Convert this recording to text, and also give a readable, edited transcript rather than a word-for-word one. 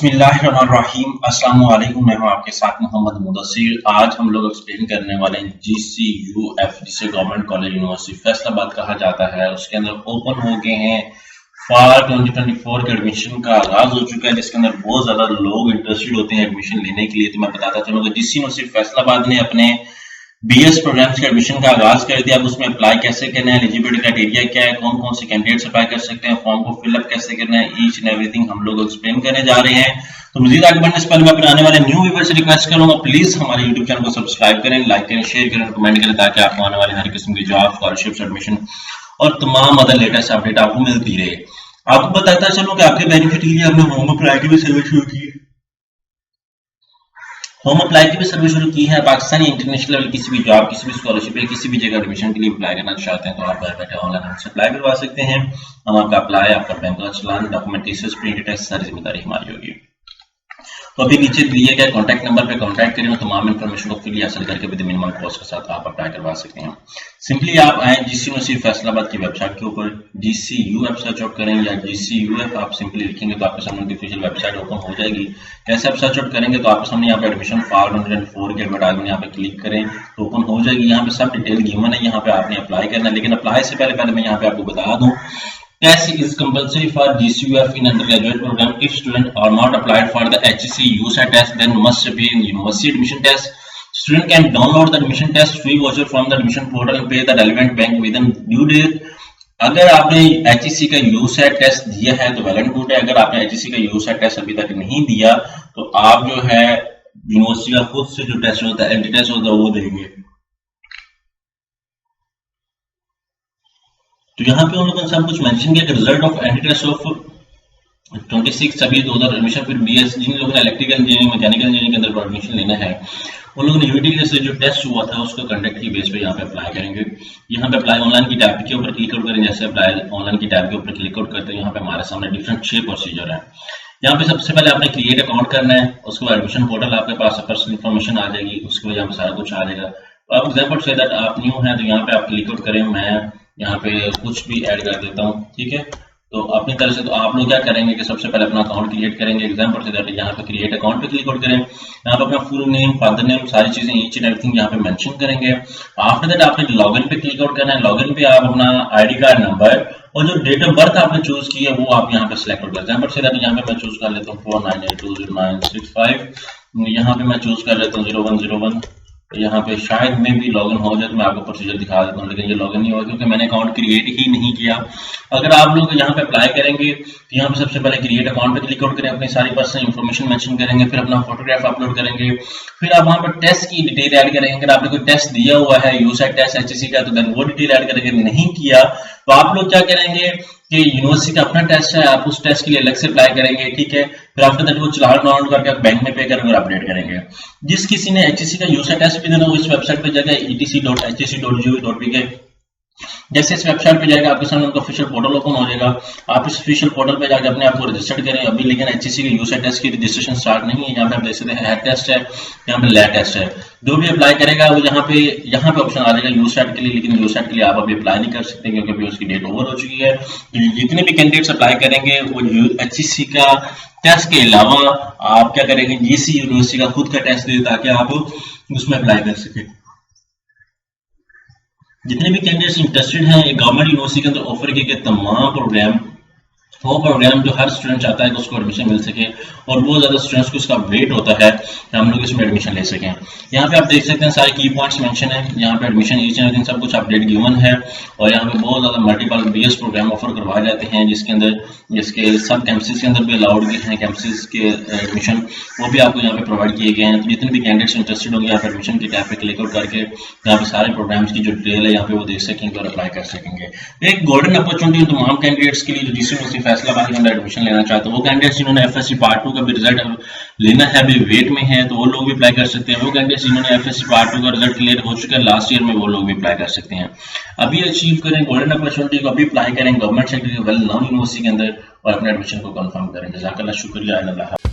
बिस्मिल्लाहिर्रहमानिर्रहीम। अस्सलाम वालेकुम। मैं हूं आपके साथ मोहम्मद मुदस्सिर। आज हम लोग एक्सप्लेन करने वाले हैं GCUF, जिसे गवर्नमेंट कॉलेज यूनिवर्सिटी फैसलाबाद कहा जाता है। उसके अंदर ओपन हो गए हैं फॉर 2024 के एडमिशन का आगाज हो चुका है, जिसके अंदर बहुत ज्यादा लोग इंटरेस्टेड होते हैं एडमिशन लेने के लिए। तो मैं बताता चलूंगा GC यूनिवर्सिटी फैसलाबाद ने अपने BS प्रोग्राम्स के एडमिशन का आगाज कर दिया। अब उसमें अप्लाई कैसे करना है, एलिजिबिलिटी क्राइटेरिया क्या है, कौन कौन से कैंडिडेट्स अप्लाई कर सकते हैं, फॉर्म को फिलअप कैसे करना है, ईच एंड एवरीथिंग हम लोग एक्सप्लेन करने जा रहे हैं। तो मजीद आगे बढ़ने से पहले मैं अपने आने वाले न्यू व्यूअर्स से रिक्वेस्ट करूंगा, प्लीज हमारे यूट्यूब चैनल को सब्सक्राइब करें, लाइक करें, शेयर करें, कमेंट करें, ताकि आपको आने वाले हर किस्म की जॉब, स्कॉलरशिप्स, एडमिशन और तमाम अदर लेटेस्ट अपडेट आपको मिलती रहे। आपको बताता चलूं कि आपके बेनिफिट के लिए हमने होम अप्लाई की भी सर्विस शुरू की है। होम अप्लाई की भी सर्विस शुरू की है। पाकिस्तानी इंटरनेशनल लेवल किसी भी जॉब, किसी भी स्कॉलरशिप या किसी भी जगह एडमिशन के लिए अप्लाई करना चाहते हैं तो आप घर बैठे ऑनलाइन हमसे अप्लाई करवा सकते हैं। हम आपका अप्लाई, आपका बैंक का चलान, डॉक्यूमेंटेशन, प्रिंट टेस्ट, सारी जिम्मेदारी हमारी होगी। तो अभी नीचे दिए गए कॉन्टैक्ट नंबर पे कॉन्टैक्ट करें और तमाम इन्फॉर्मेशन को फ्री हासिल करके विद मिनिमम कॉस्ट के साथ आप अप्लाई करवा सकते हैं। सिंपली आप आए GC यूनिवर्सिटी फैसलाबाद की वेबसाइट के ऊपर, GCUF सर्च आउट करें या GCUF आप सिंपली लिखेंगे तो आपके सामने उनकी ऑफिशियल वेबसाइट ओपन हो जाएगी। कैसे आप सर्च आउट करेंगे तो आपके सामने यहाँ पे एडमिशन फॉर 2024 की एडवर्टाइजमेंट यहाँ पे क्लिक करें तो ओपन हो जाएगी। यहाँ पे सब डिटेल गिवन है, यहाँ पे आपने अप्लाई करना है। लेकिन अप्लाई से पहले मैं यहाँ पे आपको बता दूं, test is compulsory for GCUF in undergraduate program. If students are not applied for the HEC USAT test, then must be in university admission test. Student can download the admission test free voucher from the admission portal and pay the relevant bank within due date. अगर आपने HEC का USAT test दिया है तो well and good है। अगर आपने HEC का USAT टेस्ट अभी तक नहीं दिया तो आप जो है यूनिवर्सिटी का खुद से जो टेस्ट होता है, एंटी टेस्ट होता है, वो देंगे। तो यहाँ पे उन लोगों ने सब कुछ मेंशन किया कि result of anti test of 26 सभी 2000 एडमिशन, फिर BS जिन लोगों ने इलेक्ट्रिकल इंजीनियरिंग, मैकेनिकल इंजीनियरिंग के अंदर एडमिशन लेना है उन लोगों ने यूटी से जो टेस्ट हुआ था उसको कंडक्ट की बेस पे यहाँ पे अप्लाई करेंगे। यहाँ पे अप्लाई ऑनलाइन की टैब के ऊपर क्लिक आउट करें। जैसे अप्लाई ऑनलाइन की टैब के ऊपर क्लिक आउट करते हैं, यहाँ पे हमारे सामने डिफरेंट 6 प्रोसीजर है। यहाँ पे सबसे पहले आपने क्रिएट अकाउंट करना है, उसके बाद एडमिशन पोर्टल आपके पास पर्सनल इन्फॉर्मेशन आ जाएगी, उसके बाद यहाँ पे सारा कुछ आ जाएगा। तो आप एग्जाम्पल से दैट आप न्यू हैं तो यहाँ पे आप क्लिक आउट करें, मैं यहाँ पे कुछ भी ऐड कर देता हूँ, ठीक है। तो अपनी तरह से तो आप लोग क्या करेंगे कि सबसे पहले अपना अकाउंट क्रिएट करेंगे। एग्जाम्पल से दैट यहाँ पे क्रिएट अकाउंट पे क्लिक आउट करें, यहाँ पे अपना फुल नेम, फादर नेम, सारी चीजें ईच एंड एवरीथिंग यहाँ पे मेंशन करेंगे। आफ्टर दैट आपने लॉगिन पे क्लिक आउट करना है। लॉगिन पे आप अपना ID कार्ड नंबर और जो डेट ऑफ बर्थ आपने चूज की है वो आप यहाँ पे सिलेक्ट कर। एग्जाम्पल से दैट यहाँ पे मैं चूज कर लेता हूँ 49820965। यहाँ पे मैं चूज कर लेता हूँ 0101। यहाँ पे शायद में भी लॉगिन हो जाए तो मैं आपको प्रोसीजर दिखा देता हूँ, लेकिन ये लॉगिन नहीं होगा क्योंकि मैंने अकाउंट क्रिएट ही नहीं किया। अगर आप लोग यहाँ पे अप्लाई करेंगे तो यहाँ पे सबसे पहले क्रिएट अकाउंट पे क्लिक आउट करें, अपनी सारी पर्सनल इन्फॉर्मेशन मेंशन करेंगे, फिर अपना फोटोग्राफ अपलोड करेंगे, फिर आप वहाँ पर टेस्ट की डिटेल ऐड करेंगे। अगर आपने कोई टेस्ट दिया हुआ है यूसैट टेस्ट HEC का तो देन वो डिटेल ऐड करेंगे। नहीं किया तो आप लोग क्या करेंगे कि यूनिवर्सिटी का अपना टेस्ट है, आप उस टेस्ट के लिए अलग से अप्लाई करेंगे, ठीक है। फिर आफ्टर दैट वो चलान डाउनलोड करके आप बैंक में पे करेंगे और अपडेट करेंगे। जिस किसी ने HEC का यूसैट टेस्ट भी देना वो इस वेबसाइट पे जाएगा etc.hec.gov.pk। जैसे इस वेबसाइट पे जाएगा आपके सामने उनका ऑफिशियल पोर्टल ओपन हो जाएगा। आप इस ऑफिशियल पोर्टल पे जाकर अपने आप को रजिस्टर्ड करें। अभी लेकिन HEC के यूसैट टेस्ट की रजिस्ट्रेशन स्टार्ट नहीं है। यहाँ पे आप देख सकते हैं हेड टेस्ट है, यहाँ पे लैब टेस्ट है। जो भी अप्लाई करेगा वो यहाँ पे ऑप्शन आ जाएगा यूसैट के लिए, लेकिन यूसैट के लिए आप अभी अप्लाई नहीं कर सकते क्योंकि अभी उसकी डेट ओवर हो चुकी है। जितने भी कैंडिडेट्स अप्लाई करेंगे वो HEC का टेस्ट के अलावा आप क्या करेंगे, GC यूनिवर्सिटी का खुद का टेस्ट दे ताकि आप उसमें अप्लाई कर सके। जितने भी कैंडिडेट्स इंटरेस्टेड हैं गवर्नमेंट यूनिवर्सिटी के अंदर ऑफर किए गए तमाम प्रोग्राम, वो प्रोग्राम जो हर स्टूडेंट चाहता है कि उसको एडमिशन मिल सके और बहुत ज़्यादा स्टूडेंट्स को इसका वेट होता है कि हम लोग इसमें एडमिशन ले सकें। यहाँ पे आप देख सकते हैं सारे की पॉइंट्स मेंशन है। यहाँ पे एडमिशन ईच एंड एवरीथिंग सब कुछ अपडेट गिवन है और यहाँ पे बहुत ज़्यादा मल्टीपल BS प्रोग्राम ऑफर करवाए जाते हैं जिसके सब कैंपसेस के अंदर भी अलाउड भी हैं। कैंपसेस के एडमिशन वो भी आपको यहाँ पे प्रोवाइड किए गए हैं। तो जितने भी कैंडिडेट्स इंटरेस्टेड होंगे आप एडमिशन की टैब पे क्लिक आउट करके यहाँ पे सारे प्रोग्राम्स की जो डिटेल है यहाँ पे वो देख सकेंगे और अप्लाई कर सकेंगे। एक गोल्डन अपॉर्चुनिटी तमाम कैंडिडेट्स के लिए जो GC यूनिवर्सिटी फैसलाबाद के अंदर एडमिशन लेना चाहते हैं। वो कैंडिडेट्स जिन्होंने FSC पार्ट 2 का भी रिजल्ट लेना है, अभी वेट में है, तो वो लोग भी अप्लाई कर सकते हैं। वो कैंडिडेट्स जिन्होंने FSC पार्ट 2 का रिजल्ट क्लियर हो चुका है लास्ट ईयर में, वो लोग भी अप्लाई कर सकते हैं। अभी अचीव करें गोल्डन अपॉर्चुनिटी को, अभी अप्लाई करें गवर्नमेंट सेक्टर के वेल नोन यूनिवर्सिटी के अंदर और अपने एडमिशन को कंफर्म करें। जज़ाकल्लाह, शुक्रिया।